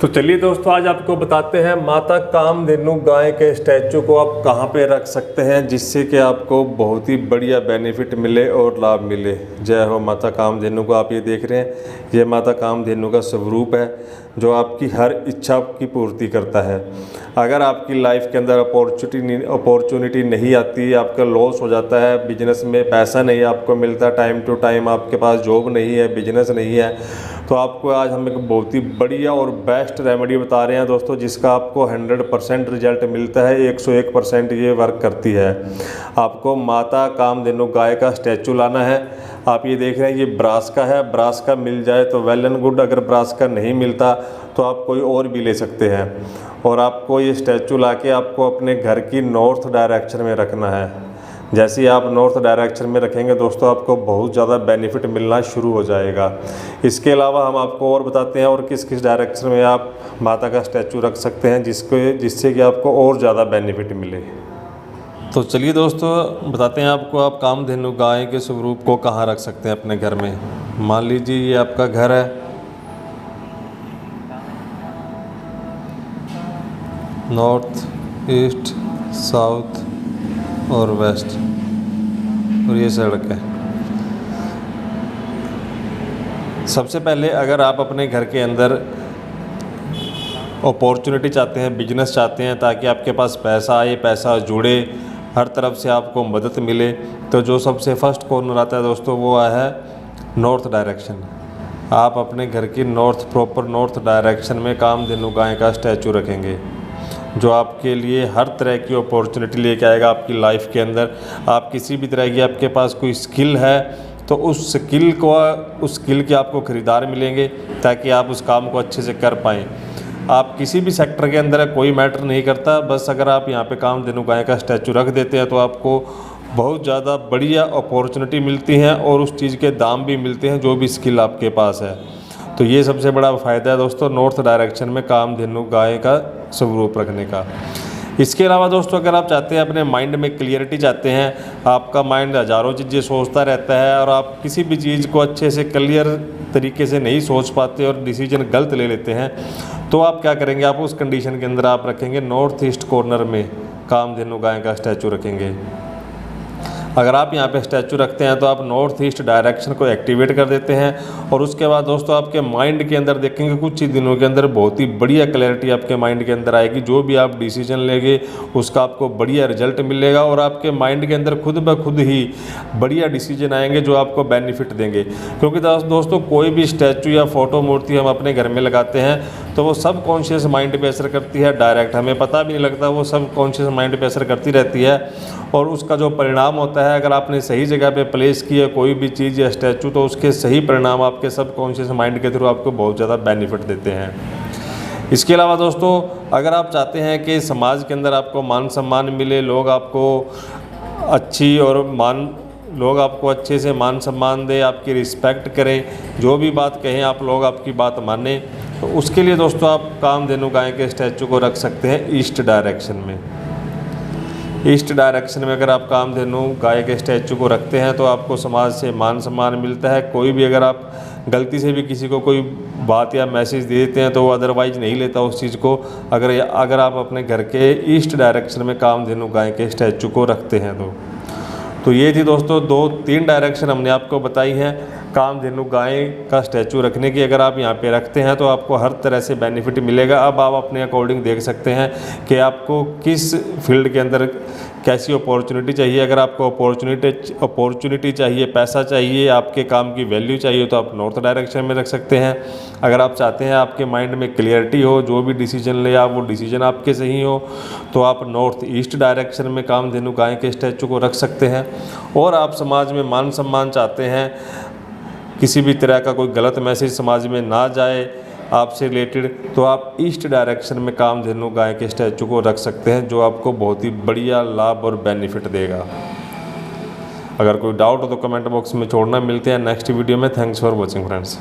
तो चलिए दोस्तों, आज आपको बताते हैं माता कामधेनु गाय के स्टैचू को आप कहाँ पे रख सकते हैं जिससे कि आपको बहुत ही बढ़िया बेनिफिट मिले और लाभ मिले। जय हो माता कामधेनु को। आप ये देख रहे हैं, ये माता कामधेनु का स्वरूप है जो आपकी हर इच्छा की पूर्ति करता है। अगर आपकी लाइफ के अंदर अपॉर्चुनिटी नहीं आती, आपका लॉस हो जाता है, बिजनेस में पैसा नहीं आपको मिलता टाइम टू टाइम, आपके पास जॉब नहीं है, बिजनेस नहीं है, तो आपको आज हम एक बहुत ही बढ़िया और बेस्ट रेमेडी बता रहे हैं दोस्तों, जिसका आपको 100% रिजल्ट मिलता है। 101% ये वर्क करती है। आपको माता कामधेनु गाय का स्टैचू लाना है। आप ये देख रहे हैं, ये ब्रास का है। ब्रास का मिल जाए तो वेल एंड गुड, अगर ब्रास का नहीं मिलता तो आप कोई और भी ले सकते हैं। और आपको ये स्टैचू लाके आपको अपने घर की नॉर्थ डायरेक्शन में रखना है। जैसे ही आप नॉर्थ डायरेक्शन में रखेंगे दोस्तों, आपको बहुत ज़्यादा बेनिफिट मिलना शुरू हो जाएगा। इसके अलावा हम आपको और बताते हैं और किस किस डायरेक्शन में आप माता का स्टैचू रख सकते हैं जिससे कि आपको और ज़्यादा बेनिफिट मिले। तो चलिए दोस्तों, बताते हैं आपको आप कामधेनु गाय के स्वरूप को कहाँ रख सकते हैं अपने घर में। मान लीजिए ये आपका घर है, नॉर्थ, ईस्ट, साउथ और वेस्ट, और ये सड़क है। सबसे पहले अगर आप अपने घर के अंदर अपॉर्चुनिटी चाहते हैं, बिजनेस चाहते हैं, ताकि आपके पास पैसा आए, पैसा जुड़े, हर तरफ से आपको मदद मिले, तो जो सबसे फर्स्ट कॉर्नर आता है दोस्तों वो है नॉर्थ डायरेक्शन। आप अपने घर की प्रॉपर नॉर्थ डायरेक्शन में कामधेनु गाय का स्टैचू रखेंगे, जो आपके लिए हर तरह की अपॉर्चुनिटी लेके आएगा आपकी लाइफ के अंदर। आप किसी भी तरह की, आपके पास कोई स्किल है तो उस स्किल के आपको खरीदार मिलेंगे, ताकि आप उस काम को अच्छे से कर पाएँ। आप किसी भी सेक्टर के अंदर कोई मैटर नहीं करता, बस अगर आप यहाँ पे कामधेनु गाय का स्टैचू रख देते हैं तो आपको बहुत ज़्यादा बढ़िया अपॉर्चुनिटी मिलती हैं और उस चीज़ के दाम भी मिलते हैं जो भी स्किल आपके पास है। तो ये सबसे बड़ा फ़ायदा है दोस्तों नॉर्थ डायरेक्शन में कामधेनु गाय का स्वरूप रखने का। इसके अलावा दोस्तों, अगर आप चाहते हैं अपने माइंड में क्लियरिटी चाहते हैं, आपका माइंड हज़ारों चीज़ें सोचता रहता है और आप किसी भी चीज़ को अच्छे से क्लियर तरीके से नहीं सोच पाते और डिसीजन गलत ले लेते हैं, तो आप क्या करेंगे, आप उस कंडीशन के अंदर आप रखेंगे नॉर्थ ईस्ट कॉर्नर में कामधेनु गाय का स्टैचू रखेंगे। अगर आप यहाँ पे स्टैचू रखते हैं तो आप नॉर्थ ईस्ट डायरेक्शन को एक्टिवेट कर देते हैं और उसके बाद दोस्तों आपके माइंड के अंदर देखेंगे कुछ ही दिनों के अंदर बहुत ही बढ़िया क्लैरिटी आपके माइंड के अंदर आएगी। जो भी आप डिसीजन लेंगे उसका आपको बढ़िया रिजल्ट मिलेगा और आपके माइंड के अंदर खुद ब खुद ही बढ़िया डिसीजन आएंगे जो आपको बेनिफिट देंगे। क्योंकि दोस्तों कोई भी स्टैचू या फोटो मूर्ति हम अपने घर में लगाते हैं तो वो सब कॉन्शियस माइंड पे असर करती है डायरेक्ट, हमें पता भी नहीं लगता, वो सब कॉन्शियस माइंड पे असर करती रहती है। और उसका जो परिणाम होता है, अगर आपने सही जगह पे प्लेस किया कोई भी चीज़ या स्टैचू, तो उसके सही परिणाम आपके सब कॉन्शियस माइंड के थ्रू आपको बहुत ज़्यादा बेनिफिट देते हैं। इसके अलावा दोस्तों, अगर आप चाहते हैं कि समाज के अंदर आपको मान सम्मान मिले, लोग आपको अच्छे से मान सम्मान दें, आपकी रिस्पेक्ट करें, जो भी बात कहें आप लोग आपकी बात माने, तो उसके लिए दोस्तों आप कामधेनु गाय के स्टैचू को रख सकते हैं ईस्ट डायरेक्शन में। ईस्ट डायरेक्शन में अगर आप कामधेनु गाय के स्टैचू को रखते हैं तो आपको समाज से मान सम्मान मिलता है। कोई भी अगर आप गलती से भी किसी को कोई बात या मैसेज दे देते हैं तो वो अदरवाइज नहीं लेता उस चीज़ को, अगर आप अपने घर के ईस्ट डायरेक्शन में कामधेनु गाय के स्टैचू को रखते हैं तो ये थी दोस्तों 2-3 डायरेक्शन हमने आपको बताई हैं कामधेनु गाय का स्टैचू रखने की। अगर आप यहाँ पे रखते हैं तो आपको हर तरह से बेनिफिट मिलेगा। अब आप अपने अकॉर्डिंग देख सकते हैं कि आपको किस फील्ड के अंदर कैसी अपॉर्चुनिटी चाहिए। अगर आपको अपॉर्चुनिटी चाहिए, पैसा चाहिए, आपके काम की वैल्यू चाहिए, तो आप नॉर्थ डायरेक्शन में रख सकते हैं। अगर आप चाहते हैं आपके माइंड में क्लियरिटी हो, जो भी डिसीजन ले आप वो डिसीजन आपके सही हो, तो आप नॉर्थ ईस्ट डायरेक्शन में कामधेनु गाय के स्टैचू को रख सकते हैं। और आप समाज में मान सम्मान चाहते हैं, किसी भी तरह का कोई गलत मैसेज समाज में ना जाए आपसे रिलेटेड, तो आप ईस्ट डायरेक्शन में कामधेनु गाय के स्टैचू को रख सकते हैं, जो आपको बहुत ही बढ़िया लाभ और बेनिफिट देगा। अगर कोई डाउट हो तो कमेंट बॉक्स में छोड़ना। मिलते हैं नेक्स्ट वीडियो में। Thanks for watching friends.